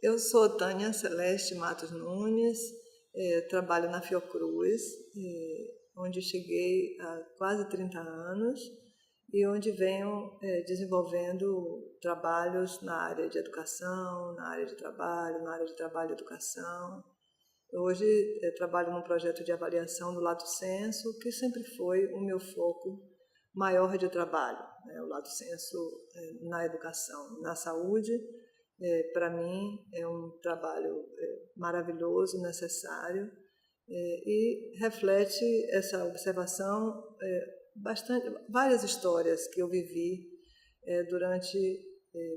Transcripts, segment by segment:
Eu sou Tânia Celeste Matos Nunes, trabalho na Fiocruz, onde cheguei há quase 30 anos e onde venho desenvolvendo trabalhos na área de educação, na área de trabalho e educação. Hoje trabalho num projeto de avaliação do Lato Sensu, que sempre foi o meu foco maior de trabalho, né? O Lato Sensu na educação, na saúde. Para mim é um trabalho maravilhoso, necessário, e reflete essa observação várias histórias que eu vivi durante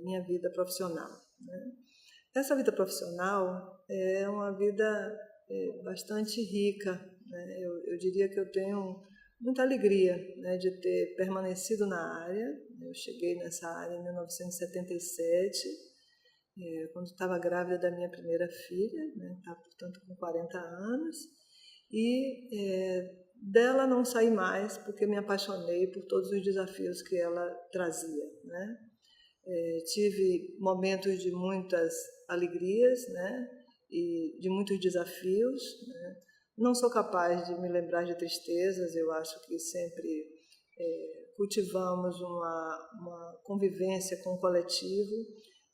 minha vida profissional, né? Essa vida profissional é uma vida bastante rica, né? Eu diria que eu tenho muita alegria, né, de ter permanecido na área. Eu cheguei nessa área em 1977, quando estava grávida da minha primeira filha, né, estava, portanto, com 40 anos, e dela não saí mais porque me apaixonei por todos os desafios que ela trazia, né? Tive momentos de muitas alegrias, né, e de muitos desafios, né? Não sou capaz de me lembrar de tristezas. Eu acho que sempre cultivamos uma convivência com o coletivo.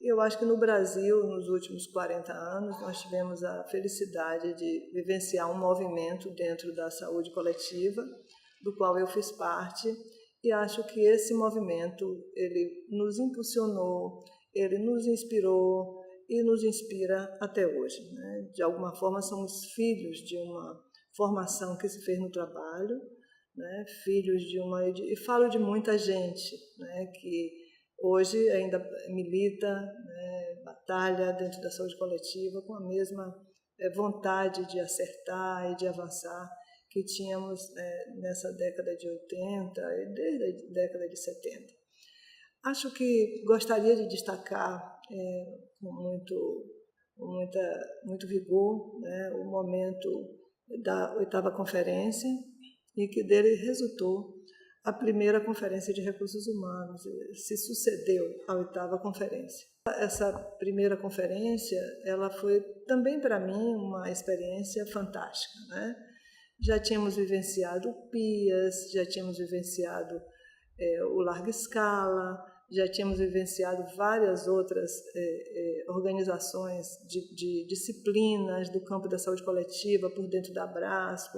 E eu acho que no Brasil, nos últimos 40 anos, nós tivemos a felicidade de vivenciar um movimento dentro da saúde coletiva, do qual eu fiz parte, e acho que esse movimento ele nos impulsionou, ele nos inspirou e nos inspira até hoje, né? De alguma forma, somos filhos de uma formação que se fez no trabalho, né? Filhos de uma... E falo de muita gente, né, que hoje ainda milita, né, batalha dentro da saúde coletiva com a mesma vontade de acertar e de avançar que tínhamos nessa década de 80 e desde a década de 70. Acho que gostaria de destacar com muito vigor, né, o momento da 8ª conferência, e que dele resultou a primeira conferência de recursos humanos, se sucedeu à 8ª conferência. Essa primeira conferência, ela foi também para mim uma experiência fantástica, né? Já tínhamos vivenciado o PIAS, já tínhamos vivenciado o Larga Escala, já tínhamos vivenciado várias outras organizações de disciplinas do campo da saúde coletiva por dentro da Abrasco,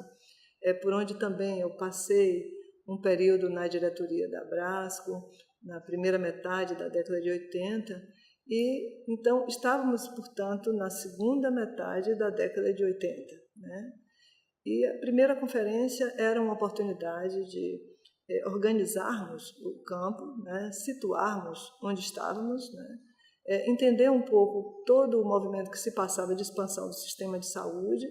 por onde também eu passei um período na diretoria da Abrasco, na primeira metade da década de 80, e então estávamos, portanto, na segunda metade da década de 80, né? E a primeira conferência era uma oportunidade de organizarmos o campo, né, situarmos onde estávamos, né, entender um pouco todo o movimento que se passava de expansão do sistema de saúde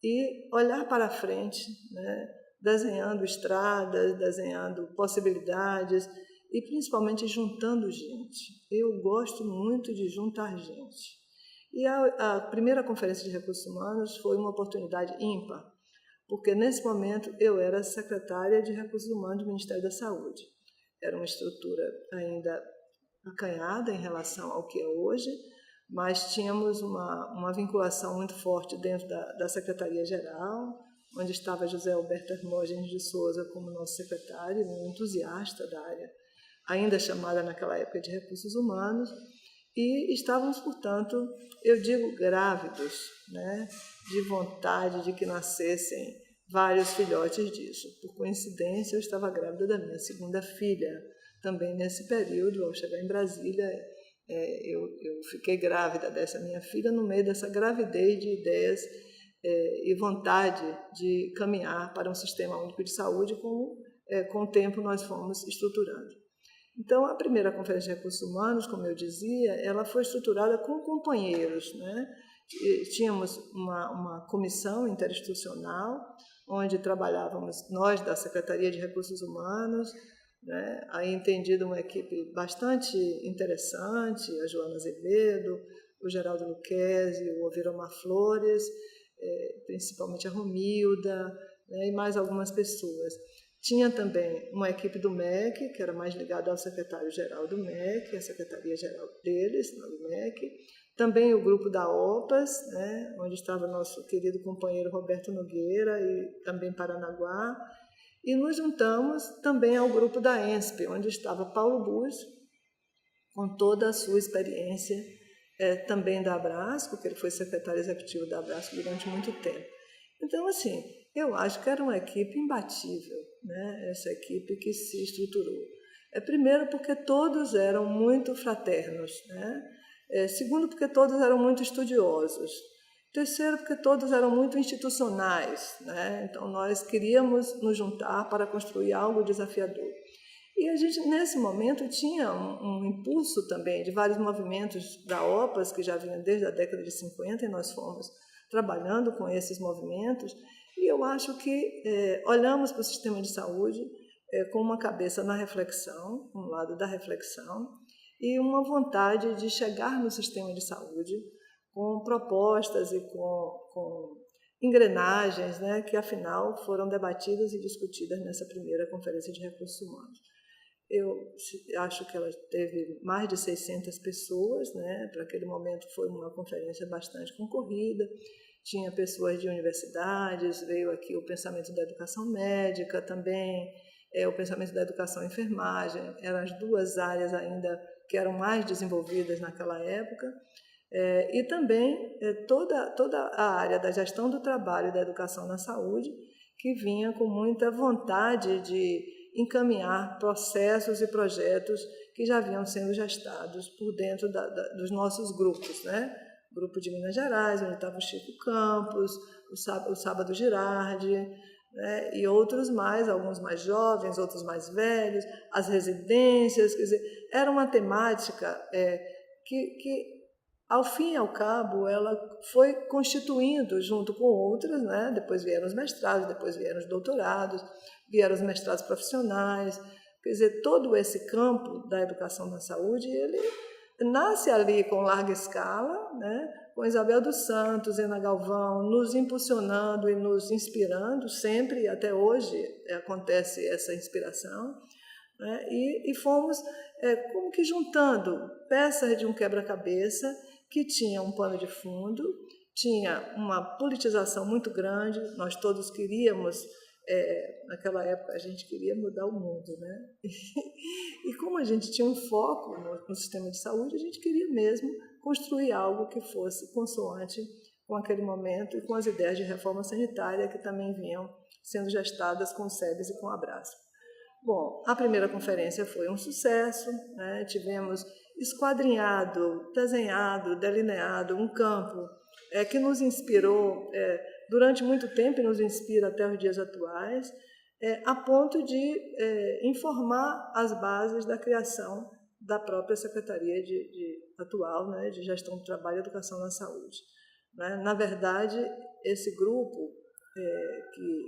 e olhar para frente, né, desenhando estradas, desenhando possibilidades e principalmente juntando gente. Eu gosto muito de juntar gente. E a primeira conferência de recursos humanos foi uma oportunidade ímpar, porque nesse momento eu era secretária de Recursos Humanos do Ministério da Saúde. Era uma estrutura ainda acanhada em relação ao que é hoje, mas tínhamos uma vinculação muito forte dentro da Secretaria-Geral, onde estava José Alberto Hermógenes de Souza como nosso secretário, um entusiasta da área, ainda chamada naquela época de Recursos Humanos, e estávamos, portanto, eu digo grávidos, né, de vontade de que nascessem vários filhotes disso. Por coincidência, eu estava grávida da minha segunda filha, também nesse período. Ao chegar em Brasília, eu fiquei grávida dessa minha filha no meio dessa gravidez de ideias e vontade de caminhar para um sistema único de saúde, como com o tempo nós fomos estruturando. Então, a primeira Conferência de Recursos Humanos, como eu dizia, ela foi estruturada com companheiros, né? Tínhamos uma comissão interinstitucional, onde trabalhávamos nós da Secretaria de Recursos Humanos, né? Aí entendido uma equipe bastante interessante, a Joana Azevedo, o Geraldo Luquezzi, o Oviromar Flores, principalmente a Romilda, né? E mais algumas pessoas. Tinha também uma equipe do MEC, que era mais ligada ao secretário-geral do MEC, a secretaria-geral deles, do MEC. também o grupo da OPAS, né, onde estava nosso querido companheiro Roberto Nogueira e também Paranaguá, e nos juntamos também ao grupo da ENSP, onde estava Paulo Bus, com toda a sua experiência, também da Abrasco, porque ele foi secretário executivo da Abrasco durante muito tempo. Então, assim, eu acho que era uma equipe imbatível, né, essa equipe que se estruturou. Primeiro, porque todos eram muito fraternos, né? Segundo, porque todos eram muito estudiosos. Terceiro, porque todos eram muito institucionais, né? Então, nós queríamos nos juntar para construir algo desafiador. E a gente, nesse momento, tinha um impulso também de vários movimentos da OPAS, que já vinham desde a década de 50, e nós fomos trabalhando com esses movimentos. E eu acho que olhamos para o sistema de saúde com uma cabeça na reflexão, um lado da reflexão, e uma vontade de chegar no sistema de saúde com propostas e com engrenagens, né, que, afinal, foram debatidas e discutidas nessa primeira Conferência de Recursos Humanos. Eu acho que ela teve mais de 600 pessoas, né? Para aquele momento foi uma conferência bastante concorrida, tinha pessoas de universidades, veio aqui o pensamento da educação médica também, o pensamento da educação e enfermagem, eram as duas áreas ainda que eram mais desenvolvidas naquela época, e também toda a área da gestão do trabalho e da educação na saúde, que vinha com muita vontade de encaminhar processos e projetos que já vinham sendo gestados por dentro dos nossos grupos, né? O grupo de Minas Gerais, onde estava o Chico Campos, o Sábado Girardi, né? E outros mais, alguns mais jovens, outros mais velhos, as residências, quer dizer, era uma temática que ao fim e ao cabo, ela foi constituindo junto com outras, né? Depois vieram os mestrados, depois vieram os doutorados, vieram os mestrados profissionais. Quer dizer, todo esse campo da educação na saúde, ele nasce ali com larga escala, né? Com Isabel dos Santos, Ana Galvão, nos impulsionando e nos inspirando sempre, e até hoje acontece essa inspiração, né? E fomos como que juntando peças de um quebra-cabeça que tinha um pano de fundo, tinha uma politização muito grande, nós todos queríamos, naquela época a gente queria mudar o mundo, né? E como a gente tinha um foco no sistema de saúde, a gente queria mesmo construir algo que fosse consoante com aquele momento e com as ideias de reforma sanitária que também vinham sendo gestadas com o SEBS e com o Abrasco. Bom, a primeira conferência foi um sucesso, né? Tivemos esquadrinhado, desenhado, delineado um campo que nos inspirou durante muito tempo e nos inspira até os dias atuais, a ponto de informar as bases da criação da própria Secretaria atual, né, de Gestão do Trabalho e Educação na Saúde. Né? Na verdade, esse grupo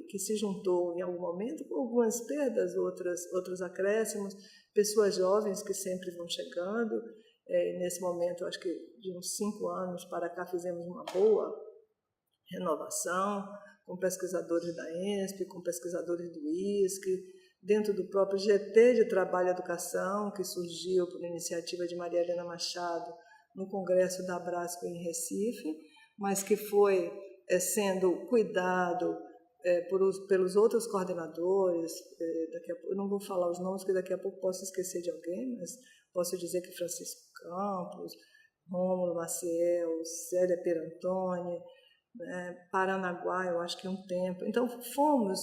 que se juntou em algum momento, com algumas perdas, outros acréscimos, pessoas jovens que sempre vão chegando. Nesse momento, acho que de uns 5 anos para cá, fizemos uma boa renovação, com pesquisadores da ENSP, com pesquisadores do ISC, dentro do próprio GT de Trabalho e Educação, que surgiu por iniciativa de Maria Helena Machado no Congresso da Abrasco em Recife, mas que foi sendo cuidado pelos outros coordenadores. Daqui a pouco, eu não vou falar os nomes, porque daqui a pouco posso esquecer de alguém, mas posso dizer que Francisco Campos, Rômulo Maciel, Célia Perantoni, né, Paranaguá, eu acho que um tempo. Então, fomos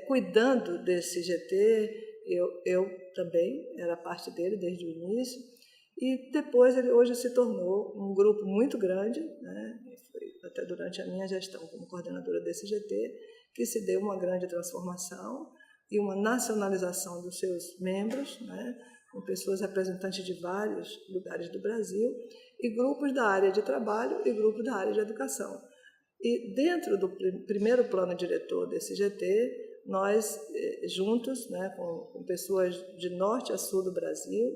cuidando desse GT, eu também era parte dele desde o início, e depois ele hoje se tornou um grupo muito grande, né, foi até durante a minha gestão como coordenadora desse GT, que se deu uma grande transformação e uma nacionalização dos seus membros, né, com pessoas representantes de vários lugares do Brasil, e grupos da área de trabalho e grupos da área de educação. E dentro do primeiro plano diretor desse GT, nós, juntos, né, com pessoas de norte a sul do Brasil,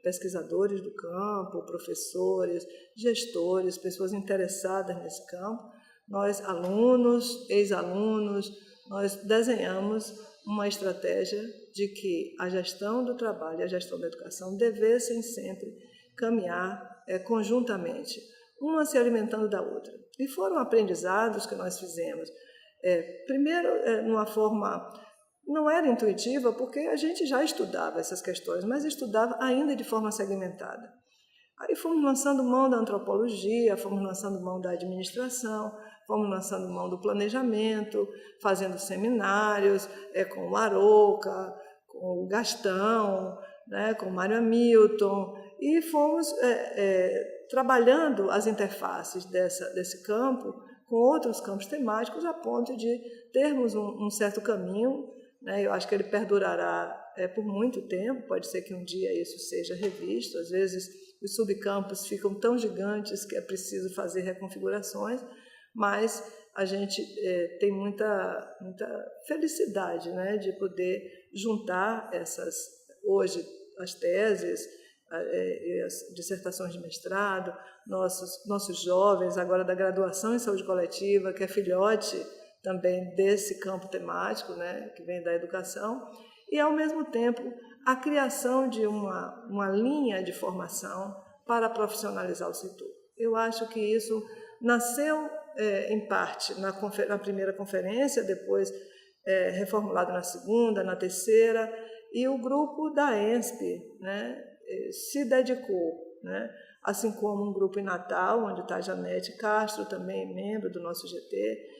pesquisadores do campo, professores, gestores, pessoas interessadas nesse campo, nós, alunos, ex-alunos, nós desenhamos uma estratégia de que a gestão do trabalho e a gestão da educação devessem sempre caminhar conjuntamente, uma se alimentando da outra. E foram aprendizados que nós fizemos. Primeiro, numa forma, não era intuitiva, porque a gente já estudava essas questões, mas estudava ainda de forma segmentada. Aí fomos lançando mão da antropologia, fomos lançando mão da administração, fomos lançando mão do planejamento, fazendo seminários com o Arouca, com o Gastão, né, com o Mário Hamilton, e fomos trabalhando as interfaces desse campo com outros campos temáticos, a ponto de termos um certo caminho, né, eu acho que ele perdurará por muito tempo, pode ser que um dia isso seja revisto, às vezes os subcampos ficam tão gigantes que é preciso fazer reconfigurações, mas a gente tem muita felicidade, né, de poder juntar hoje as teses, as dissertações de mestrado, nossos jovens, agora da graduação em saúde coletiva, que é filhote também desse campo temático, né, que vem da educação, e, ao mesmo tempo, a criação de uma linha de formação para profissionalizar o setor. Eu acho que isso nasceu, em parte, na primeira conferência, depois reformulado na segunda, na terceira, e o grupo da ENSP, né, se dedicou, né, assim como um grupo em Natal, onde está a Janete Castro, também membro do nosso GT,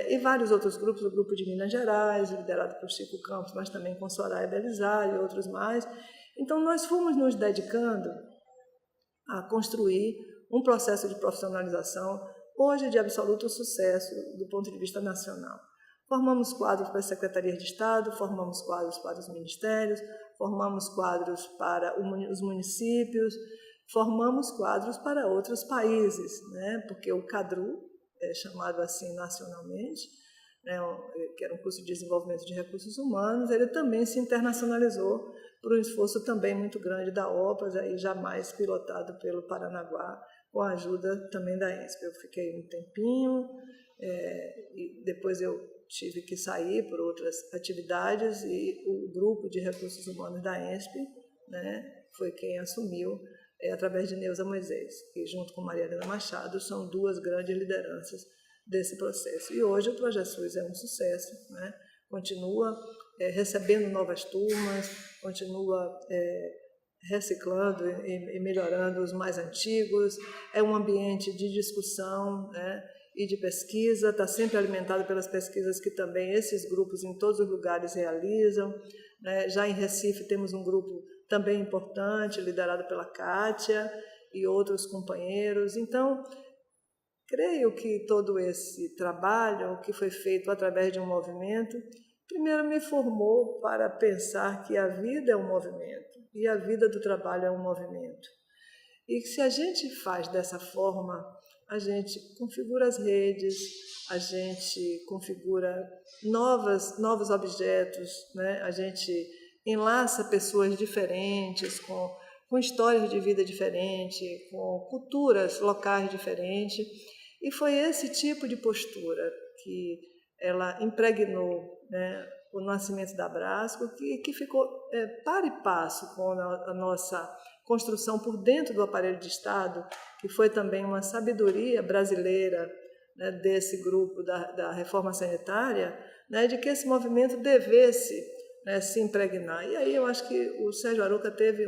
e vários outros grupos, o grupo de Minas Gerais, liderado por Chico Campos, mas também com Soraya Belisário e outros mais. Então, nós fomos nos dedicando a construir um processo de profissionalização, hoje de absoluto sucesso do ponto de vista nacional. Formamos quadros para as secretarias de Estado, formamos quadros para os ministérios, formamos quadros para os municípios, formamos quadros para outros países, né? Porque o CADRU, chamado assim nacionalmente, né, que era um curso de desenvolvimento de recursos humanos, ele também se internacionalizou por um esforço também muito grande da OPAS, aí jamais pilotado pelo Paranaguá, com a ajuda também da ENSP. Eu fiquei um tempinho, e depois eu tive que sair por outras atividades, e o grupo de recursos humanos da ENSP, né, foi quem assumiu, através de Neuza Moisés, que junto com Maria Helena Machado são duas grandes lideranças desse processo. E hoje o ProjeSUS é um sucesso, né? Continua recebendo novas turmas, continua reciclando e melhorando os mais antigos, é um ambiente de discussão, né, e de pesquisa, está sempre alimentado pelas pesquisas que também esses grupos em todos os lugares realizam, né? Já em Recife temos um grupo também importante, liderado pela Kátia e outros companheiros. Então, creio que todo esse trabalho que foi feito através de um movimento, primeiro me formou para pensar que a vida é um movimento e a vida do trabalho é um movimento. E que se a gente faz dessa forma, a gente configura as redes, a gente configura novos objetos, né? A gente enlaça pessoas diferentes, com histórias de vida diferentes, com culturas locais diferentes. E foi esse tipo de postura que ela impregnou, né, o nascimento da Abrasco, que ficou par e passo com a nossa construção por dentro do aparelho de Estado, que foi também uma sabedoria brasileira, né, desse grupo da reforma sanitária, né, de que esse movimento devesse, né, se impregnar. E aí eu acho que o Sérgio Arouca teve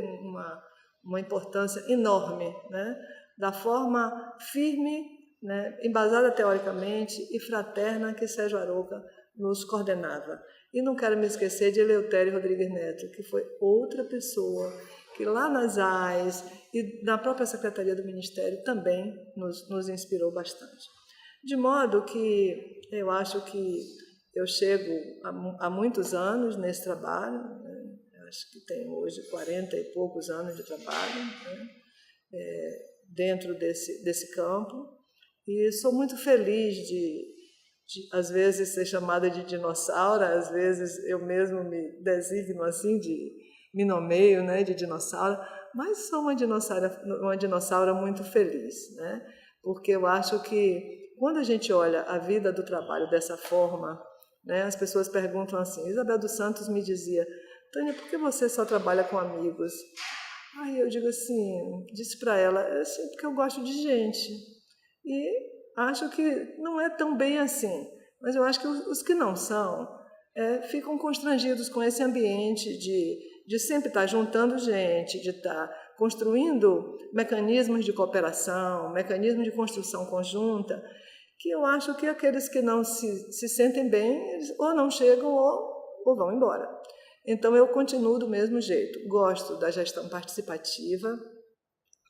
uma importância enorme, né, da forma firme, né, embasada teoricamente e fraterna que Sérgio Arouca nos coordenava. E não quero me esquecer de Eleutério Rodrigues Neto, que foi outra pessoa que lá nas AIS e na própria Secretaria do Ministério também nos inspirou bastante. De modo que eu acho que eu chego há muitos anos nesse trabalho, né? Acho que tenho hoje 40 e poucos anos de trabalho, né, dentro desse campo, e sou muito feliz de às vezes ser chamada de dinossauro, às vezes eu mesmo me designo assim, me nomeio, né, de dinossauro, mas sou uma dinossauro muito feliz, né, porque eu acho que quando a gente olha a vida do trabalho dessa forma, né, as pessoas perguntam assim, Isabel dos Santos me dizia, Tânia, por que você só trabalha com amigos? Aí eu digo assim, disse para ela, assim, porque eu gosto de gente. E acho que não é tão bem assim. Mas eu acho que os que não são ficam constrangidos com esse ambiente de sempre estar juntando gente, de estar construindo mecanismos de cooperação, mecanismos de construção conjunta, que eu acho que aqueles que não se sentem bem, eles ou não chegam ou vão embora. Então, eu continuo do mesmo jeito. Gosto da gestão participativa,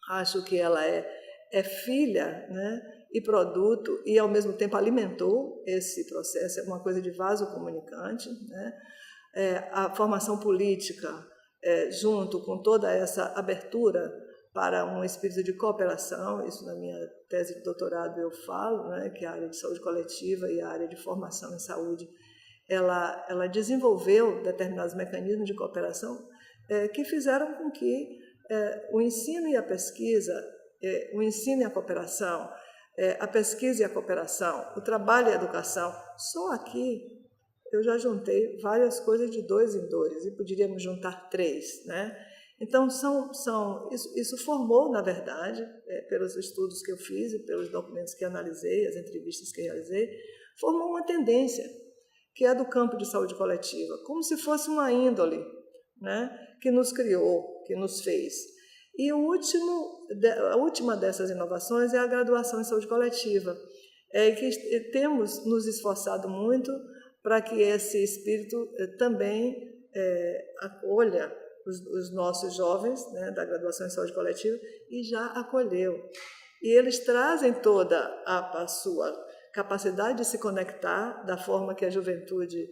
acho que ela é filha, né, e produto, e ao mesmo tempo alimentou esse processo, é uma coisa de vaso comunicante, né? A formação política, junto com toda essa abertura para um espírito de cooperação, isso na minha tese de doutorado eu falo, né, que a área de saúde coletiva e a área de formação em saúde, ela desenvolveu determinados mecanismos de cooperação que fizeram com que o ensino e a pesquisa, o ensino e a cooperação, a pesquisa e a cooperação, o trabalho e a educação, só aqui eu já juntei várias coisas de 2 em 2 e poderíamos juntar 3, né? Então, isso formou, na verdade, pelos estudos que eu fiz e pelos documentos que analisei, as entrevistas que realizei, formou uma tendência, que é do campo de saúde coletiva, como se fosse uma índole, né, que nos criou, que nos fez. E a última dessas inovações é a graduação em saúde coletiva, que temos nos esforçado muito para que esse espírito também acolha os nossos jovens, né, da graduação em saúde coletiva, e já acolheu. E eles trazem toda a sua capacidade de se conectar da forma que a juventude,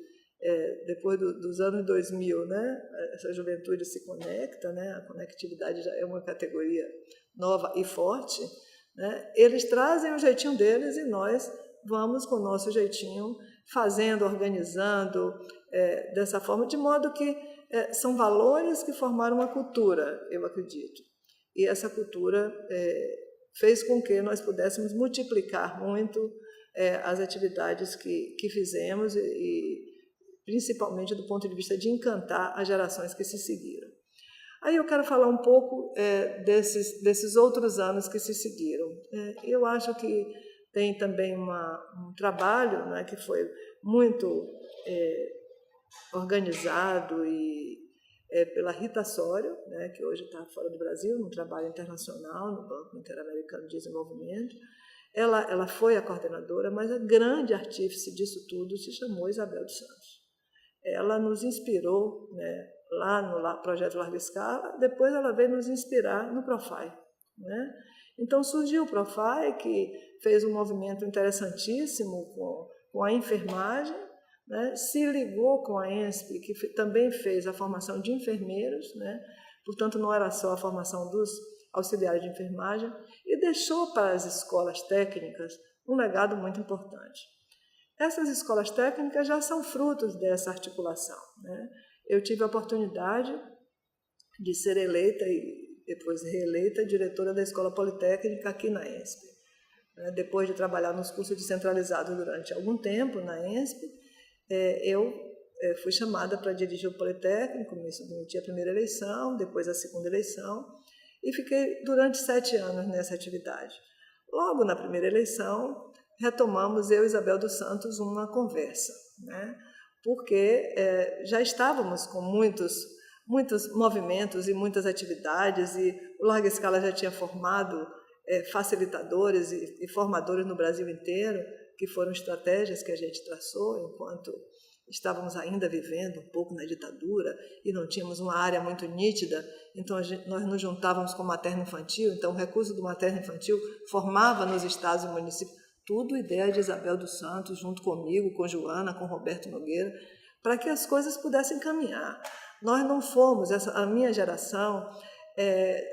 depois dos anos 2000, né, essa juventude se conecta, né, a conectividade já é uma categoria nova e forte, né, eles trazem o jeitinho deles e nós vamos com o nosso jeitinho, fazendo, organizando, dessa forma, de modo que são valores que formaram uma cultura, eu acredito. E essa cultura fez com que nós pudéssemos multiplicar muito as atividades que fizemos e principalmente do ponto de vista de encantar as gerações que se seguiram. Aí eu quero falar um pouco desses outros anos que se seguiram. Eu acho que tem também um trabalho, né, que foi muito organizado pela Rita Sório, né, que hoje está fora do Brasil, num trabalho internacional no Banco Interamericano de Desenvolvimento. Ela foi a coordenadora, mas a grande artífice disso tudo se chamou Isabel dos Santos. Ela nos inspirou, né, lá no projeto Larga Escala, depois ela veio nos inspirar no Profai, né? Então surgiu o Profai, que fez um movimento interessantíssimo com a enfermagem, né? Se ligou com a ENSP, que também fez a formação de enfermeiros, né? Portanto, não era só a formação dos auxiliares de enfermagem, e deixou para as escolas técnicas um legado muito importante. Essas escolas técnicas já são frutos dessa articulação, né? Eu tive a oportunidade de ser eleita e depois reeleita diretora da Escola Politécnica aqui na ENSP. Depois de trabalhar nos cursos descentralizados durante algum tempo na ENSP, eu fui chamada para dirigir o Politécnico, me submeti à primeira eleição, depois à segunda eleição, e fiquei durante 7 anos nessa atividade. Logo na primeira eleição, retomamos, eu e Isabel dos Santos, uma conversa, né? Porque já estávamos com muitos movimentos e muitas atividades, e o Larga Escala já tinha formado facilitadores e formadores no Brasil inteiro, que foram estratégias que a gente traçou enquanto estávamos ainda vivendo um pouco na ditadura e não tínhamos uma área muito nítida, então nós nos juntávamos com o materno-infantil, então o recurso do materno-infantil formava nos estados e municípios, tudo ideia de Isabel dos Santos, junto comigo, com Joana, com Roberto Nogueira, para que as coisas pudessem caminhar. Nós não fomos, a minha geração,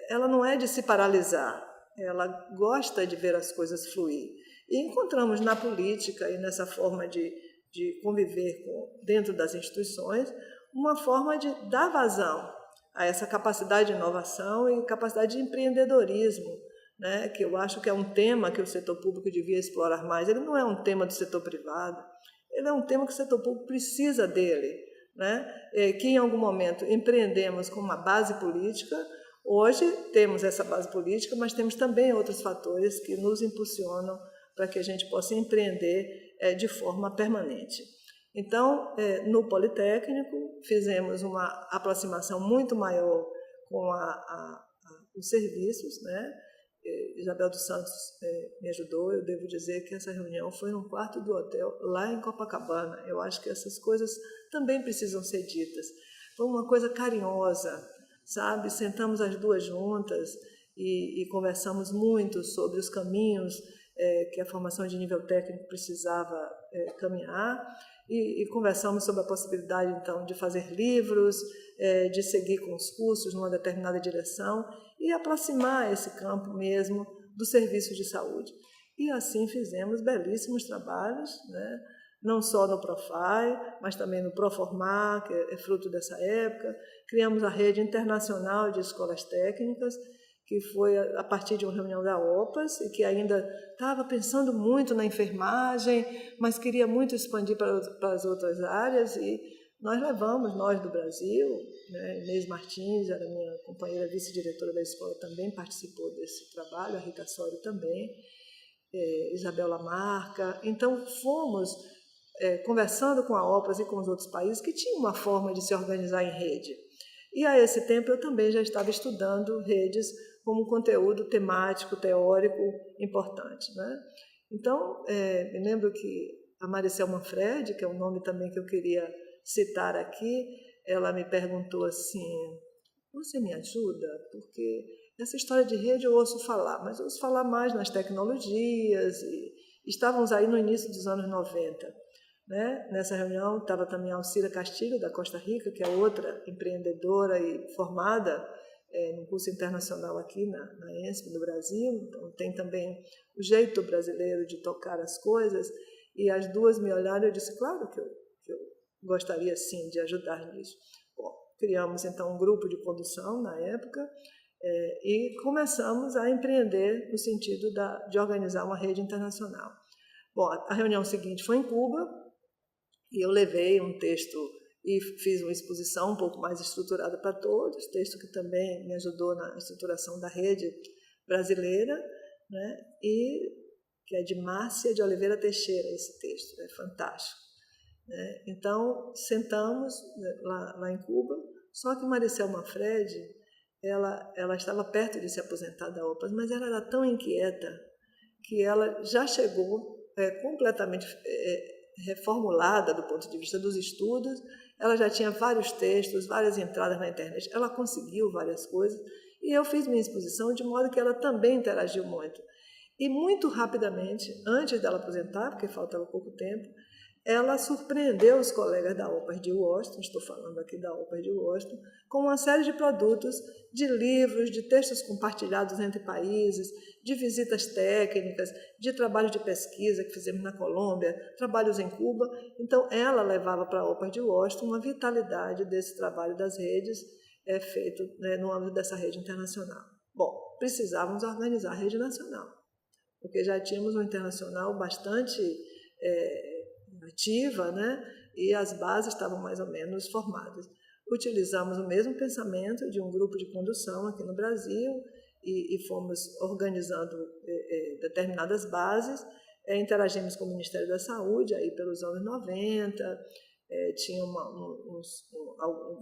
ela não é de se paralisar, ela gosta de ver as coisas fluir. E encontramos na política e nessa forma de conviver dentro das instituições uma forma de dar vazão a essa capacidade de inovação e capacidade de empreendedorismo, né, que eu acho que é um tema que o setor público devia explorar mais. Ele não é um tema do setor privado, ele é um tema que o setor público precisa dele, né, que em algum momento empreendemos com uma base política Hoje temos essa base política, mas temos também outros fatores que nos impulsionam para que a gente possa empreender de forma permanente. Então, no Politécnico, fizemos uma aproximação muito maior com os serviços, né? Isabel dos Santos me ajudou. Eu devo dizer que essa reunião foi num quarto do hotel lá em Copacabana. Eu acho que essas coisas também precisam ser ditas. Foi uma coisa carinhosa, sabe? Sentamos as duas juntas e conversamos muito sobre os caminhos que a formação de nível técnico precisava caminhar e conversamos sobre a possibilidade, então, de fazer livros, de seguir com os cursos numa determinada direção e aproximar esse campo mesmo do serviço de saúde. E assim fizemos belíssimos trabalhos, né? Não só no Profai, mas também no Proformar, que é fruto dessa época. Criamos a Rede Internacional de Escolas Técnicas, que foi a partir de uma reunião da OPAS, e que ainda estava pensando muito na enfermagem, mas queria muito expandir para as outras áreas, e nós levamos, nós do Brasil, né? Inês Martins, era minha companheira vice-diretora da escola, também participou desse trabalho, a Rita Soria também, Isabel Lamarca. Então, fomos conversando com a OPAS e com os outros países que tinham uma forma de se organizar em rede. E, a esse tempo, eu também já estava estudando redes como um conteúdo temático, teórico importante, né? Então, me lembro que a Maricel Manfredi, que é um nome também que eu queria citar aqui, ela me perguntou assim: você me ajuda? Porque essa história de rede eu ouço falar, mas eu ouço falar mais nas tecnologias, e estávamos aí no início dos anos 90. Né? Nessa reunião estava também a Alcira Castilho, da Costa Rica, que é outra empreendedora e formada no curso internacional aqui na ENSP, no Brasil. Então, tem também o jeito brasileiro de tocar as coisas, e as duas me olharam e eu disse, claro que eu gostaria sim de ajudar nisso. Bom, criamos então um grupo de condução na época e começamos a empreender no sentido de organizar uma rede internacional. Bom, a reunião seguinte foi em Cuba, e eu levei um texto e fiz uma exposição um pouco mais estruturada para todos, texto que também me ajudou na estruturação da rede brasileira, né? E que é de Márcia de Oliveira Teixeira, esse texto, é fantástico. Né? Então, sentamos lá em Cuba, só que Maricel Manfredi, ela estava perto de se aposentar da OPAS, mas ela era tão inquieta que ela já chegou completamente reformulada do ponto de vista dos estudos. Ela já tinha vários textos, várias entradas na internet, ela conseguiu várias coisas, e eu fiz minha exposição de modo que ela também interagiu muito. E muito rapidamente, antes dela aposentar, porque faltava pouco tempo, ela surpreendeu os colegas da OPAS de Washington, estou falando aqui da OPAS de Washington, com uma série de produtos, de livros, de textos compartilhados entre países, de visitas técnicas, de trabalhos de pesquisa que fizemos na Colômbia, trabalhos em Cuba. Então, ela levava para a OPAS de Washington uma vitalidade desse trabalho das redes feito no âmbito dessa rede internacional. Bom, precisávamos organizar a rede nacional, porque já tínhamos uma internacional bastante ativa, né? E as bases estavam mais ou menos formadas. Utilizamos o mesmo pensamento de um grupo de condução aqui no Brasil e fomos organizando determinadas bases, interagimos com o Ministério da Saúde aí pelos anos 90, tinha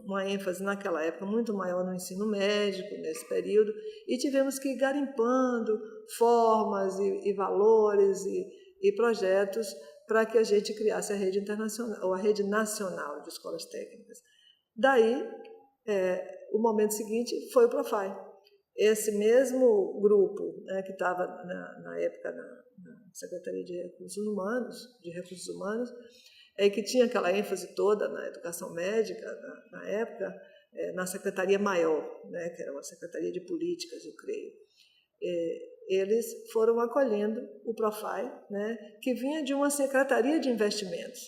uma ênfase naquela época muito maior no ensino médico, nesse período, e tivemos que ir garimpando formas e valores e projetos para que a gente criasse a rede internacional, ou a rede nacional de escolas técnicas. Daí, o momento seguinte foi o Profai. Esse mesmo grupo, né, que estava na época na Secretaria de Recursos Humanos, que tinha aquela ênfase toda na educação médica, na época, na Secretaria Maior, né, que era uma Secretaria de Políticas, eu creio. Eles foram acolhendo o Profai, né, que vinha de uma Secretaria de Investimentos.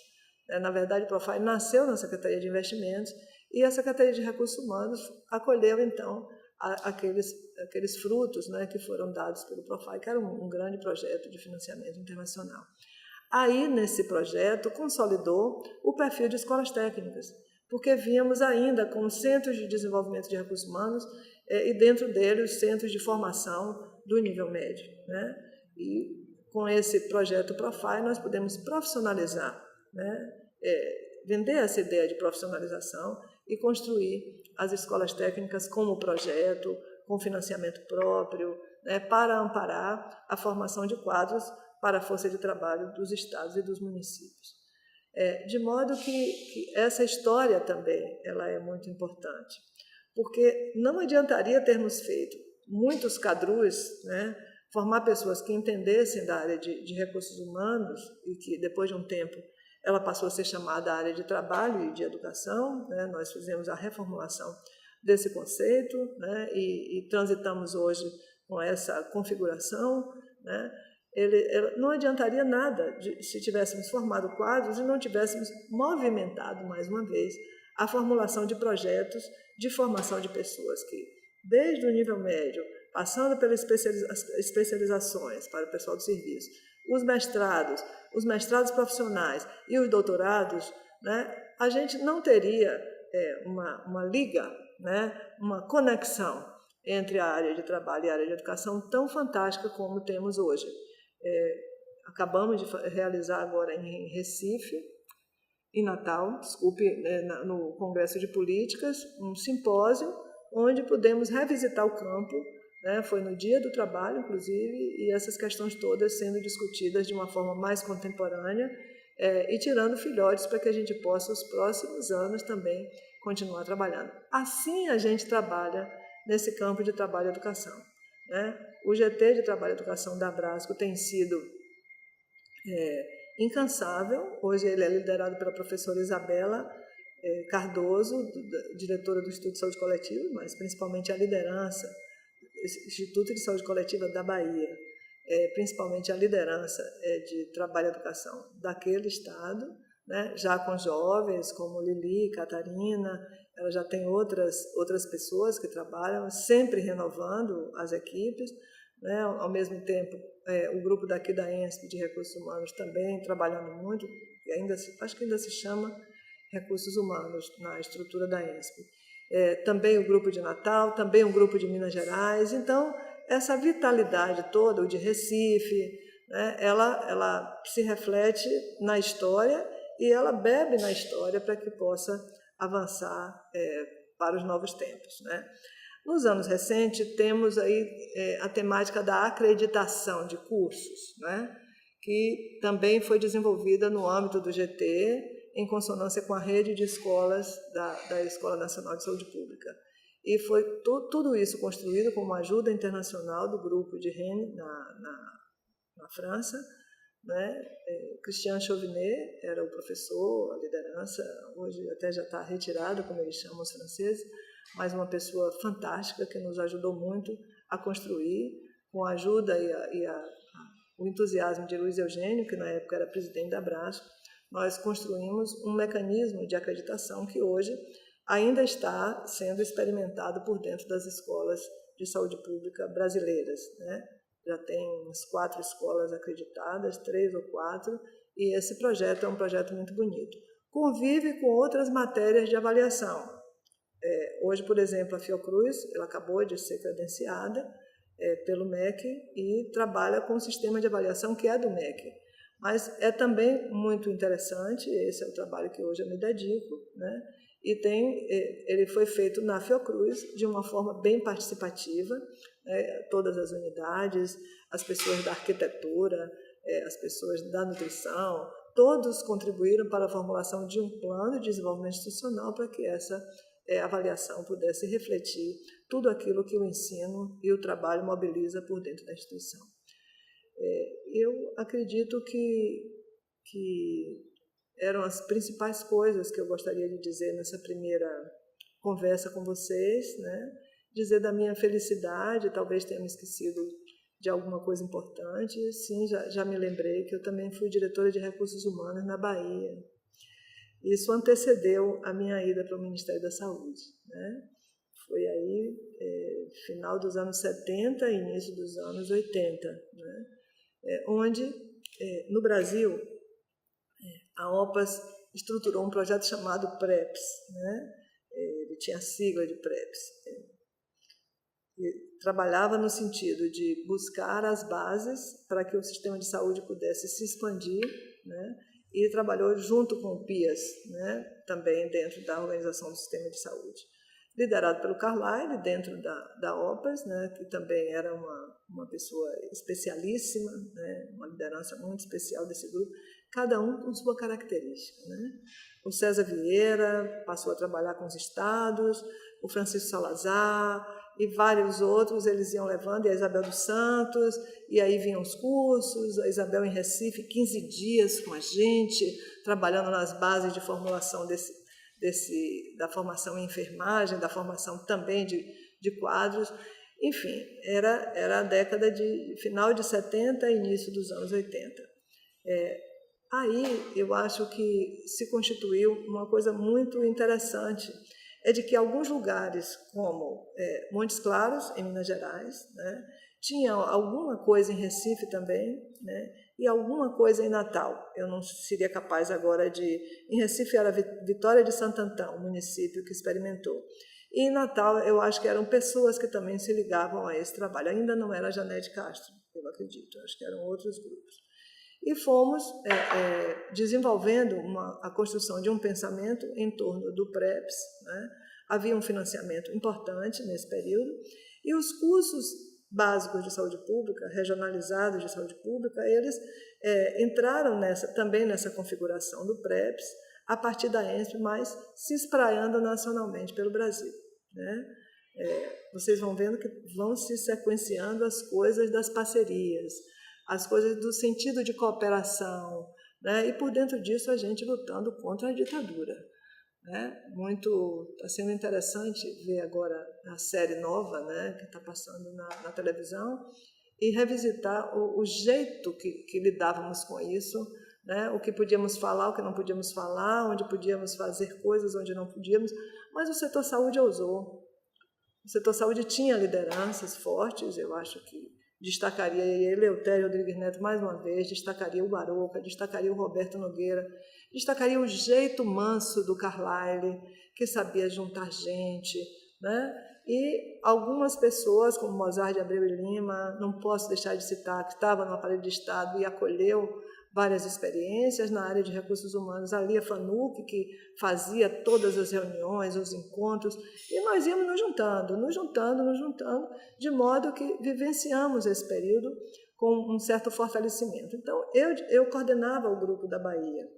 Na verdade, o Profai nasceu na Secretaria de Investimentos e a Secretaria de Recursos Humanos acolheu, então, aqueles frutos, né, que foram dados pelo Profai, que era um grande projeto de financiamento internacional. Aí, nesse projeto, consolidou o perfil de escolas técnicas, porque vínhamos ainda com centros de desenvolvimento de recursos humanos e dentro dele os centros de formação do nível médio, né? E com esse projeto Profile nós podemos profissionalizar, né? Vender essa ideia de profissionalização e construir as escolas técnicas como projeto, com financiamento próprio, né, para amparar a formação de quadros para a força de trabalho dos estados e dos municípios. De modo que essa história também ela é muito importante, porque não adiantaria termos feito muitos cadrus, né, formar pessoas que entendessem da área de recursos humanos e que, depois de um tempo, ela passou a ser chamada área de trabalho e de educação, né? Nós fizemos a reformulação desse conceito, né? E transitamos hoje com essa configuração, né? Não adiantaria nada se tivéssemos formado quadros e não tivéssemos movimentado, mais uma vez, a formulação de projetos de formação de pessoas que, desde o nível médio, passando pelas especializações para o pessoal do serviço, os mestrados profissionais e os doutorados, né, a gente não teria uma liga, né, uma conexão entre a área de trabalho e a área de educação tão fantástica como temos hoje. Acabamos de realizar agora em Recife, em Natal, no Congresso de Políticas, um simpósio onde pudemos revisitar o campo, né? Foi no Dia do Trabalho, inclusive, e essas questões todas sendo discutidas de uma forma mais contemporânea e tirando filhotes para que a gente possa, nos próximos anos, também continuar trabalhando. Assim a gente trabalha nesse campo de trabalho e educação, né? O GT de Trabalho e Educação da Abrasco tem sido incansável. Hoje ele é liderado pela professora Isabela Cardoso, diretora do Instituto de Saúde Coletiva, mas principalmente a liderança Instituto de Saúde Coletiva da Bahia, principalmente a liderança de trabalho e educação daquele estado, né, já com jovens como Lili, Catarina, ela já tem outras pessoas que trabalham, sempre renovando as equipes, né, ao mesmo tempo o grupo daqui da ENSP de Recursos Humanos também trabalhando muito, acho que ainda se chama Recursos Humanos na estrutura da ENSP. Também o grupo de Natal, também o grupo de Minas Gerais. Então, essa vitalidade toda, o de Recife, né, ela se reflete na história e ela bebe na história para que possa avançar para os novos tempos, né? Nos anos recentes, temos aí a temática da acreditação de cursos, né, que também foi desenvolvida no âmbito do GT, em consonância com a rede de escolas da Escola Nacional de Saúde Pública. E foi tudo isso construído com uma ajuda internacional do grupo de Rennes, na França, né? Christian Chauvinet era o professor, a liderança, hoje até já está retirado, como eles chamam os franceses, mas uma pessoa fantástica que nos ajudou muito a construir, com a ajuda o entusiasmo de Luiz Eugênio, que na época era presidente da Abrasco. Nós construímos um mecanismo de acreditação que hoje ainda está sendo experimentado por dentro das escolas de saúde pública brasileiras, né? Já tem umas 4 escolas acreditadas, 3 ou 4, e esse projeto é um projeto muito bonito. Convive com outras matérias de avaliação. Hoje, por exemplo, a Fiocruz, ela acabou de ser credenciada pelo MEC e trabalha com o sistema de avaliação que é do MEC. Mas é também muito interessante, esse é o trabalho que hoje eu me dedico, né? E ele foi feito na Fiocruz de uma forma bem participativa, né? Todas as unidades, as pessoas da arquitetura, as pessoas da nutrição, todos contribuíram para a formulação de um plano de desenvolvimento institucional para que essa avaliação pudesse refletir tudo aquilo que o ensino e o trabalho mobiliza por dentro da instituição. Eu acredito que eram as principais coisas que eu gostaria de dizer nessa primeira conversa com vocês, né? Dizer da minha felicidade, talvez tenha me esquecido de alguma coisa importante. Sim, já me lembrei que eu também fui diretora de Recursos Humanos na Bahia. Isso antecedeu a minha ida para o Ministério da Saúde, né? Foi aí, final dos anos 70 e início dos anos 80, né? Onde, no Brasil, a OPAS estruturou um projeto chamado PREPS, né? Ele tinha a sigla de PREPS, que trabalhava no sentido de buscar as bases para que o sistema de saúde pudesse se expandir, né? E trabalhou junto com o PIAS, né? Também dentro da organização do sistema de saúde. Liderado pelo Carlyle, dentro da OPAS, né? Que também era uma pessoa especialíssima, né? Uma liderança muito especial desse grupo, cada um com sua característica, né? O César Vieira passou a trabalhar com os estados, o Francisco Salazar e vários outros, eles iam levando, e a Isabel dos Santos, e aí vinham os cursos, a Isabel em Recife, 15 dias com a gente, trabalhando nas bases de formulação da formação em enfermagem, da formação também de quadros. Enfim, era a década de final de 70 e início dos anos 80. Aí eu acho que se constituiu uma coisa muito interessante, é de que alguns lugares, como Montes Claros, em Minas Gerais, né, tinha alguma coisa em Recife também, né, e alguma coisa em Natal. Eu não seria capaz agora de... Em Recife era Vitória de Santo Antão, o município que experimentou. E em Natal, eu acho que eram pessoas que também se ligavam a esse trabalho. Ainda não era a Janete Castro, eu acredito, acho que eram outros grupos. E fomos desenvolvendo a construção de um pensamento em torno do PrEPS, né? Havia um financiamento importante nesse período, e os cursos básicos de saúde pública, regionalizados de saúde pública, eles entraram também nessa configuração do PrEPS, a partir da ENSP, mas se espraiando nacionalmente pelo Brasil, né? Vocês vão vendo que vão se sequenciando as coisas das parcerias, as coisas do sentido de cooperação, né? E por dentro disso a gente lutando contra a ditadura, né? Está sendo interessante ver agora a série nova, né, que está passando na televisão, e revisitar o jeito que lidávamos com isso, né? O que podíamos falar, o que não podíamos falar, onde podíamos fazer coisas, onde não podíamos, mas o setor saúde ousou. O setor saúde tinha lideranças fortes, eu acho que destacaria Eleutério Rodrigues Neto mais uma vez, destacaria o Baroca, destacaria o Roberto Nogueira, destacaria o jeito manso do Carlyle, que sabia juntar gente, né? E algumas pessoas, como Mozart de Abreu e Lima, não posso deixar de citar, que estava no aparelho de Estado e acolheu várias experiências na área de recursos humanos, a Lia Fanuc, que fazia todas as reuniões, os encontros, e nós íamos nos juntando, de modo que vivenciamos esse período com um certo fortalecimento. Então, eu coordenava o grupo da Bahia,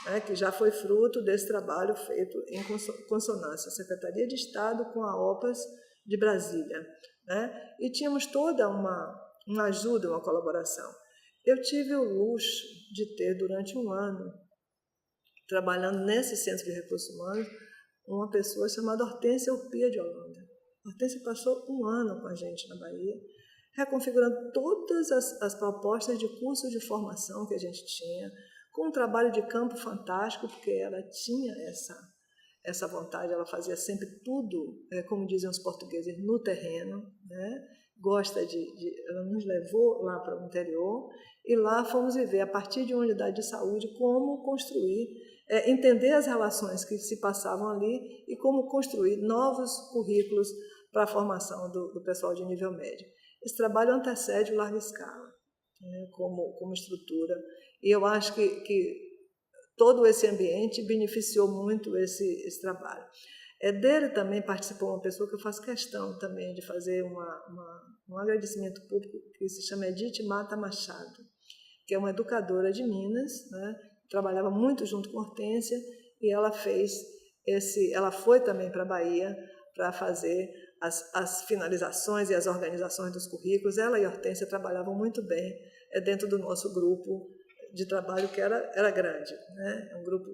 né, que já foi fruto desse trabalho feito em consonância, a Secretaria de Estado com a OPAS de Brasília, né, e tínhamos toda uma ajuda, uma colaboração. Eu tive o luxo de ter, durante um ano, trabalhando nesse Centro de Recursos Humanos, uma pessoa chamada Hortência Urpia de Holanda. Hortência passou um ano com a gente na Bahia, reconfigurando todas as propostas de curso de formação que a gente tinha, com um trabalho de campo fantástico, porque ela tinha essa vontade, ela fazia sempre tudo, como dizem os portugueses, no terreno, né? Ela nos levou lá para o interior, e lá fomos viver, a partir de uma unidade de saúde, como construir, entender as relações que se passavam ali e como construir novos currículos para a formação do pessoal de nível médio. Esse trabalho antecede o larga escala, né, como estrutura, e eu acho que todo esse ambiente beneficiou muito esse trabalho. Dele também participou uma pessoa que eu faço questão também de fazer um agradecimento público, que se chama Edith Mata Machado, que é uma educadora de Minas, né? Trabalhava muito junto com Hortência, e ela foi também para a Bahia para fazer as finalizações e as organizações dos currículos. Ela e Hortência trabalhavam muito bem dentro do nosso grupo de trabalho, que era grande, né? É um grupo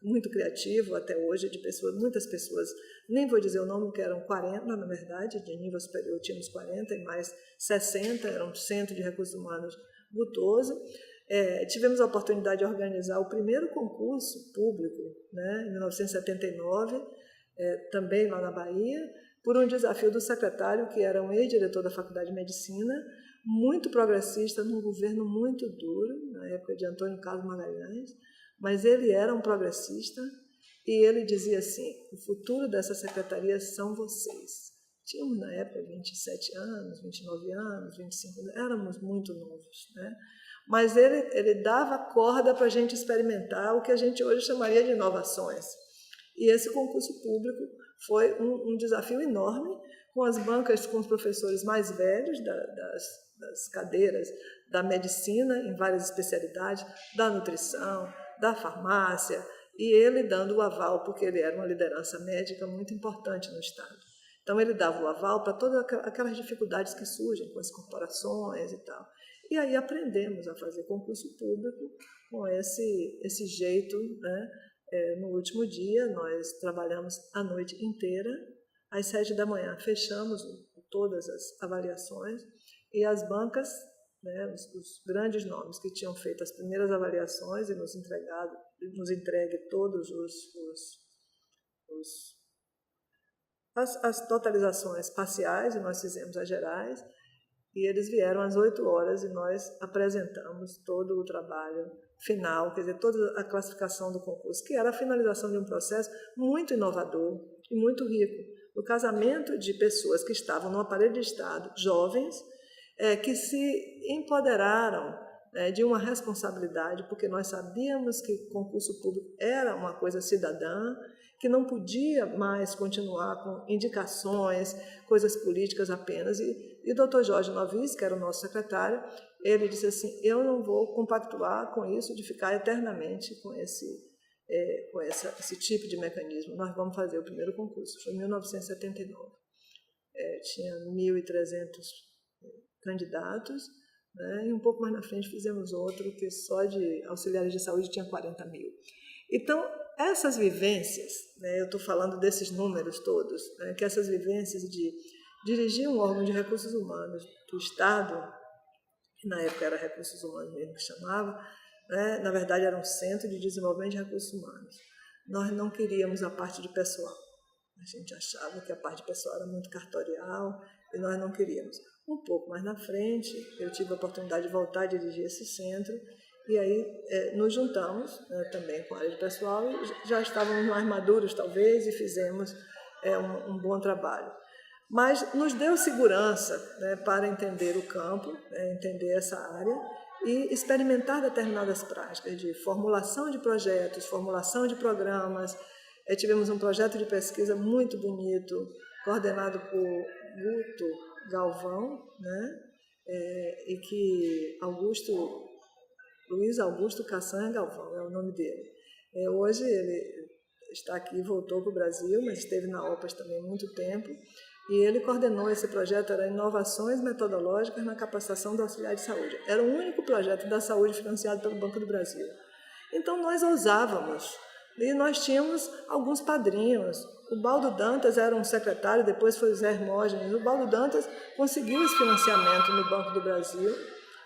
muito criativo até hoje, de muitas pessoas, nem vou dizer o nome, que eram 40, na verdade, de nível superior tínhamos 40, e mais 60, era um centro de recursos humanos Gutoso. Tivemos a oportunidade de organizar o primeiro concurso público, né, em 1979, também lá na Bahia, por um desafio do secretário, que era um ex-diretor da Faculdade de Medicina, muito progressista, num governo muito duro, na época de Antônio Carlos Magalhães, mas ele era um progressista, e ele dizia assim: o futuro dessa secretaria são vocês. tínhamos na época 27 anos, 29 anos, 25 anos, éramos muito novos, né? Mas ele dava corda para a gente experimentar o que a gente hoje chamaria de inovações. E esse concurso público foi um desafio enorme, com as bancas, com os professores mais velhos das cadeiras da medicina, em várias especialidades, da nutrição, da farmácia, e ele dando o aval, porque ele era uma liderança médica muito importante no Estado. Então, ele dava o aval para todas aquelas dificuldades que surgem com as corporações e tal. E aí aprendemos a fazer concurso público com esse jeito, né? No último dia, nós trabalhamos a noite inteira, às 7 da manhã fechamos todas as avaliações e as bancas, né, os grandes nomes que tinham feito as primeiras avaliações e nos entregue todos as totalizações parciais, e nós fizemos as gerais, e eles vieram às 8 horas e nós apresentamos todo o trabalho final, quer dizer, toda a classificação do concurso, que era a finalização de um processo muito inovador e muito rico, o casamento de pessoas que estavam no aparelho de Estado, jovens, que se empoderaram, né, de uma responsabilidade, porque nós sabíamos que concurso público era uma coisa cidadã, que não podia mais continuar com indicações, coisas políticas apenas. E o Dr. Jorge Novis, que era o nosso secretário, ele disse assim: eu não vou compactuar com isso de ficar eternamente com esse tipo de mecanismo. Nós vamos fazer o primeiro concurso. Foi em 1979. Tinha 1.300 candidatos, né? E um pouco mais na frente fizemos outro que só de auxiliares de saúde tinha 40 mil. Então, essas vivências, né, eu estou falando desses números todos, né, que essas vivências de dirigir um órgão de recursos humanos do Estado, que na época era recursos humanos mesmo que chamava, né, na verdade era um centro de desenvolvimento de recursos humanos. Nós não queríamos a parte de pessoal. A gente achava que a parte de pessoal era muito cartorial e nós não queríamos. Um pouco mais na frente, eu tive a oportunidade de voltar a dirigir esse centro, e aí nos juntamos, né, também com a área de pessoal, e já estávamos mais maduros, talvez, e fizemos um bom trabalho. Mas nos deu segurança, né, para entender o campo, entender essa área e experimentar determinadas práticas de formulação de projetos, formulação de programas. Tivemos um projeto de pesquisa muito bonito, coordenado por Guto Galvão, né, e que Luiz Augusto Caçanha Galvão é o nome dele. Hoje ele está aqui, voltou para o Brasil, mas esteve na OPAS também há muito tempo, e ele coordenou esse projeto, era Inovações Metodológicas na Capacitação do Auxiliar de Saúde. Era o único projeto da saúde financiado pelo Banco do Brasil. Então, nós ousávamos, e nós tínhamos alguns padrinhos. O Baldo Dantas era um secretário, depois foi o Zé Hermógenes. O Baldo Dantas conseguiu esse financiamento no Banco do Brasil,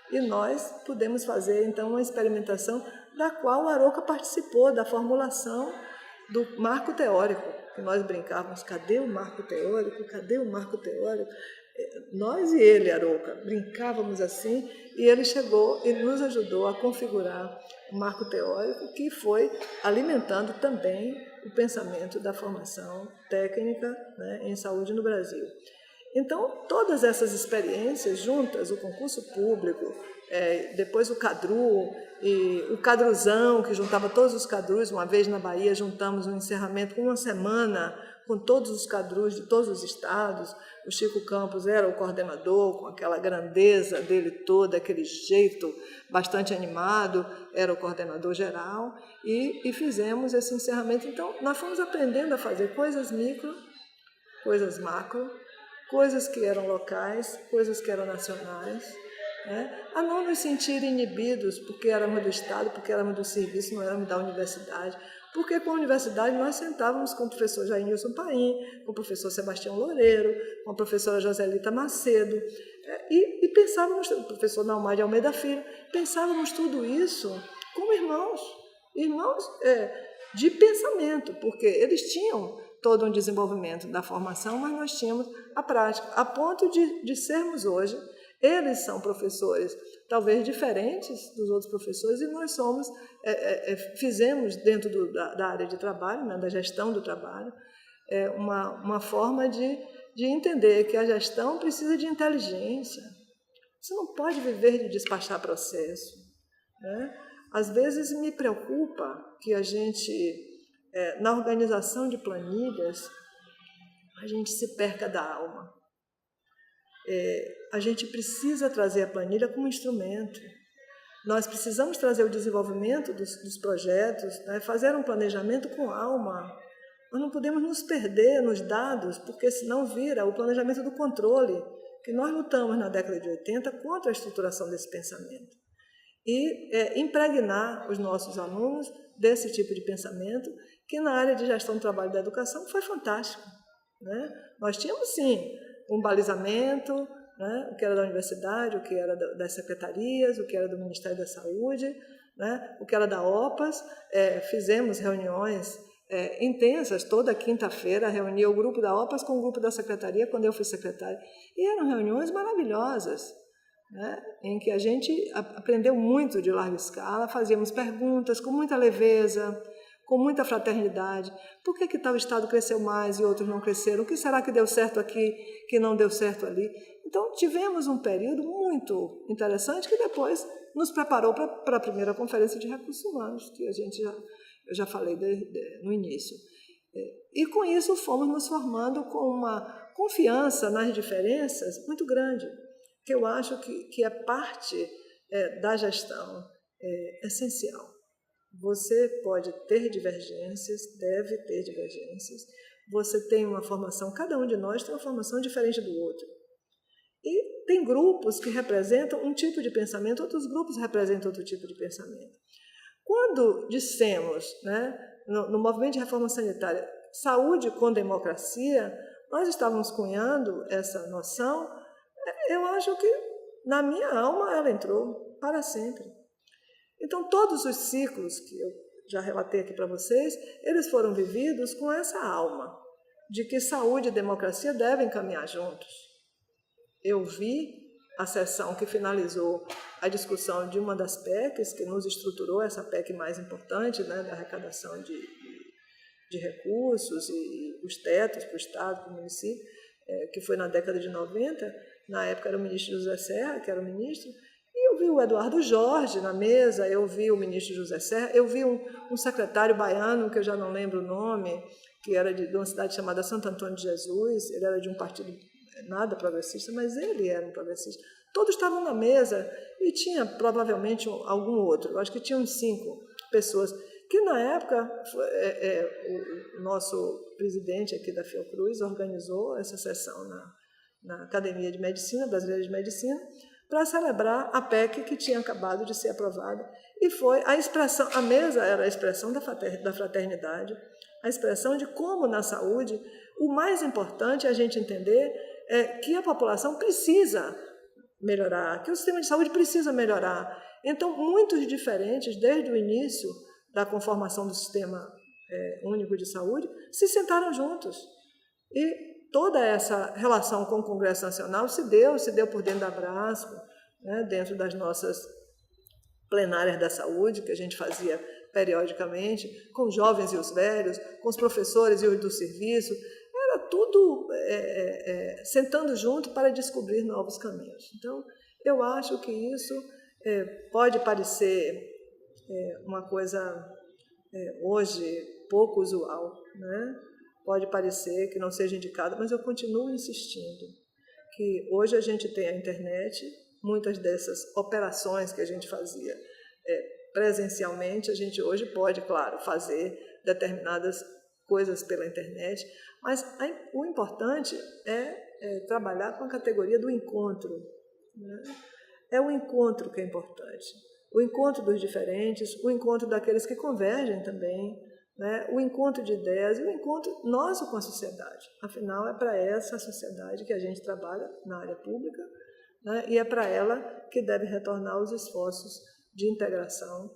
e nós pudemos fazer, então, uma experimentação da qual o Arouca participou, da formulação do marco teórico, que nós brincávamos: cadê o marco teórico? Cadê o marco teórico? Nós e ele, Arouca, brincávamos assim, e ele chegou e nos ajudou a configurar o marco teórico, que foi alimentando também o pensamento da formação técnica, né, em saúde no Brasil. Então, todas essas experiências juntas, o concurso público, depois o CADRU, e o CADRUzão, que juntava todos os CADRUs. Uma vez na Bahia juntamos um encerramento com uma semana com todos os CADRUs de todos os estados. O Chico Campos era o coordenador, com aquela grandeza dele toda, aquele jeito bastante animado, era o coordenador geral, e fizemos esse encerramento. Então, nós fomos aprendendo a fazer coisas micro, coisas macro, coisas que eram locais, coisas que eram nacionais, né? A não nos sentir inibidos porque éramos do Estado, porque éramos do serviço, não éramos da universidade, porque com a universidade nós sentávamos com o professor Jainilson Paim, com o professor Sebastião Loureiro, com a professora Joselita Macedo, e pensávamos, o professor Naumar de Almeida Filho, pensávamos tudo isso como irmãos de pensamento, porque eles tinham todo um desenvolvimento da formação, mas nós tínhamos a prática, a ponto de sermos hoje. Eles são professores talvez diferentes dos outros professores, e nós fizemos dentro da área de trabalho, né, da gestão do trabalho, uma forma de de entender que a gestão precisa de inteligência. Você não pode viver de despachar processo, né? Às vezes me preocupa que a gente, na organização de planilhas, a gente se perca da alma. A gente precisa trazer a planilha como instrumento. Nós precisamos trazer o desenvolvimento dos projetos, né? Fazer um planejamento com alma. Nós não podemos nos perder nos dados, porque senão vira o planejamento do controle, que nós lutamos na década de 80 contra a estruturação desse pensamento. E impregnar os nossos alunos desse tipo de pensamento, que na área de gestão do trabalho e da educação foi fantástico, né? Nós tínhamos, sim, um balizamento, né? O que era da universidade, o que era das secretarias, o que era do Ministério da Saúde, né? O que era da OPAS. Fizemos reuniões intensas, toda quinta-feira reunia o grupo da OPAS com o grupo da secretaria, quando eu fui secretária. E eram reuniões maravilhosas, né? Em que a gente aprendeu muito de larga escala, fazíamos perguntas com muita leveza, com muita fraternidade. Por que tal estado cresceu mais e outros não cresceram? O que será que deu certo aqui, que não deu certo ali? Então, tivemos um período muito interessante que depois nos preparou para a primeira conferência de recursos humanos, que eu já falei no início. E com isso fomos nos formando com uma confiança nas diferenças muito grande, que eu acho que é parte da gestão essencial. Você pode ter divergências, deve ter divergências. Você tem uma formação, cada um de nós tem uma formação diferente do outro. E tem grupos que representam um tipo de pensamento, outros grupos representam outro tipo de pensamento. Quando dissemos, né, no movimento de reforma sanitária, saúde com democracia, nós estávamos cunhando essa noção. Eu acho que na minha alma ela entrou para sempre. Então, todos os ciclos que eu já relatei aqui para vocês, eles foram vividos com essa alma, de que saúde e democracia devem caminhar juntos. Eu vi a sessão que finalizou a discussão de uma das PECs, que nos estruturou, essa PEC mais importante, né, da arrecadação de recursos e os tetos para o Estado, para o município, que foi na década de 90, na época era o ministro José Serra, que era o ministro, e eu vi o Eduardo Jorge na mesa, eu vi o ministro José Serra, eu vi um secretário baiano, que eu já não lembro o nome, que era de uma cidade chamada Santo Antônio de Jesus, ele era de um partido nada progressista, mas ele era um progressista. Todos estavam na mesa e tinha provavelmente algum outro, eu acho que tinha uns 5 pessoas, que na época o nosso presidente aqui da Fiocruz organizou essa sessão na Academia de Medicina, Brasileira de Medicina, para celebrar a PEC que tinha acabado de ser aprovada. E foi a expressão, a mesa era a expressão da fraternidade, a expressão de como na saúde o mais importante é a gente entender que a população precisa melhorar, que o sistema de saúde precisa melhorar. Então, muitos diferentes, desde o início da conformação do Sistema Único de Saúde, se sentaram juntos. E toda essa relação com o Congresso Nacional se deu por dentro da Abrasco, né, dentro das nossas plenárias da saúde, que a gente fazia periodicamente, com os jovens e os velhos, com os professores e os do serviço. Era tudo sentando junto para descobrir novos caminhos. Então, eu acho que isso pode parecer uma coisa hoje pouco usual, né? Pode parecer que não seja indicado, mas eu continuo insistindo que hoje a gente tem a internet, muitas dessas operações que a gente fazia presencialmente, a gente hoje pode, claro, fazer determinadas coisas pela internet, mas o importante é trabalhar com a categoria do encontro, né? É o encontro que é importante, o encontro dos diferentes, o encontro daqueles que convergem também, né? O encontro de ideias e o encontro nosso com a sociedade. Afinal, é para essa sociedade que a gente trabalha na área pública, né? E é para ela que deve retornar os esforços de integração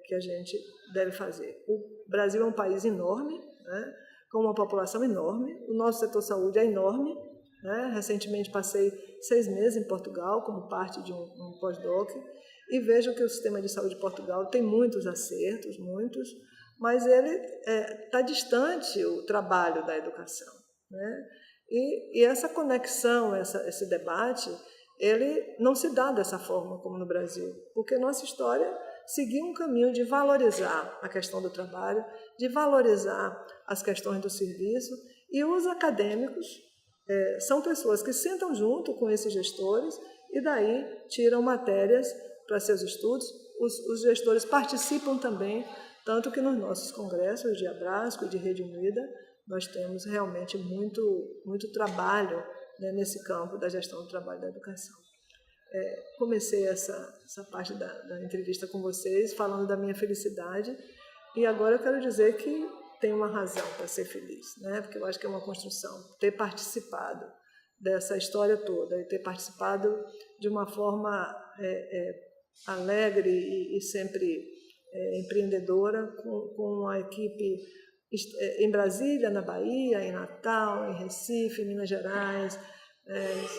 que a gente deve fazer. O Brasil é um país enorme, né? Com uma população enorme, o nosso setor saúde é enorme, né? Recentemente passei 6 meses em Portugal como parte de um pós-doc e vejo que o sistema de saúde de Portugal tem muitos acertos, muitos, mas ele está distante o trabalho da educação, né? E essa conexão, esse debate, ele não se dá dessa forma como no Brasil, porque nossa história seguiu um caminho de valorizar a questão do trabalho, de valorizar as questões do serviço, e os acadêmicos são pessoas que sentam junto com esses gestores e daí tiram matérias para seus estudos. Os gestores participam também, tanto que nos nossos congressos de Abrasco e de Rede Unida, nós temos realmente muito trabalho, né, nesse campo da gestão do trabalho e da educação. Comecei essa parte da entrevista com vocês falando da minha felicidade, e agora eu quero dizer que tem uma razão para ser feliz, né? Porque eu acho que é uma construção, ter participado dessa história toda e ter participado de uma forma alegre e sempre empreendedora, com a equipe em Brasília, na Bahia, em Natal, em Recife, em Minas Gerais,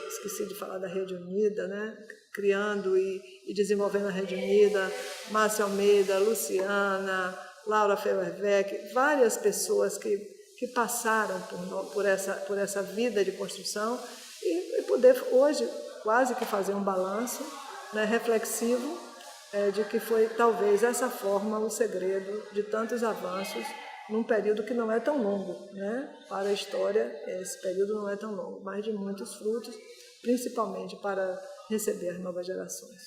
esqueci de falar da Rede Unida, né? Criando e desenvolvendo a Rede Unida, Márcia Almeida, Luciana, Laura Feuerbeck, várias pessoas que passaram por essa vida de construção, e poder hoje quase que fazer um balanço, né, reflexivo, de que foi talvez essa forma o segredo de tantos avanços num período que não é tão longo, né? Para a história, esse período não é tão longo, mas de muitos frutos, principalmente para receber novas gerações.